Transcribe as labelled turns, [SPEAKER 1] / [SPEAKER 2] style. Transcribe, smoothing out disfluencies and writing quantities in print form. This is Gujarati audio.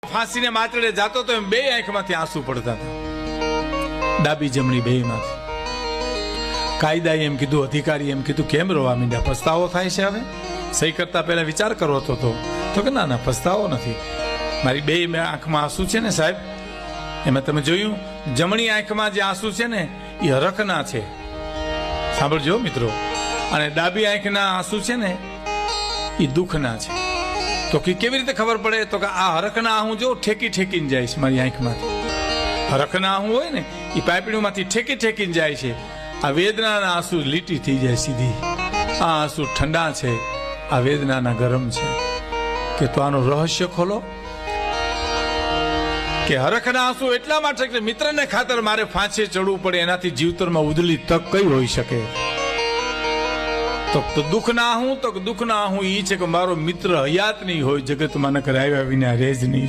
[SPEAKER 1] ફાંસીને માટડે જાતો તો એમ બે આંખમાંથી આંસુ પડતા હતા, ડાબી જમણી બેયમાંથી. કાયદાએ એમ કીધું, અધિકારી એમ કીધું, કેમ રોવા માંડ્યા? પસ્તાવો થાય છે? હવે સહી કરતા પહેલા વિચાર કરવો તો કે ના ના, પસ્તાવો નથી. મારી બે આંખમાં આંસુ છે ને સાહેબ, એમાં તમે જોયું, જમણી આંખમાં જે આંસુ છે ને એ હરખના છે, સાંભળજો મિત્રો, અને ડાબી આંખના આંસુ છે ને એ દુઃખના છે. તો કેવી રીતે ખબર પડે? તો કે આ હરખના આહું જો ઠેકી ઠેકીને જાય છે મારી આંખમાંથી. હરખના આહું હોય ને એ પાઇપડીમાંથી ઠેકી ઠેકીને જાય છે. આ વેદનાના આંસુ લીટી થઈ જાય સીધી. આ આંસુ ઠંડા છે, આ વેદનાના ગરમ છે. કે તો આનું રહસ્ય ખોલો. કે હરખના આંસુ એટલા માટે કે મિત્રને ખાતર મારે ફાંસે ચડવું પડે, એનાથી જીવતરમાં ઉદલી તક કઈ હોઈ શકે? તો દુઃખના હું, તો દુઃખના હું ઈ છે કે મારો મિત્ર હયાત નહીં હોય, જગતમાં નકર આવ્યા વિના રેજ નહીં.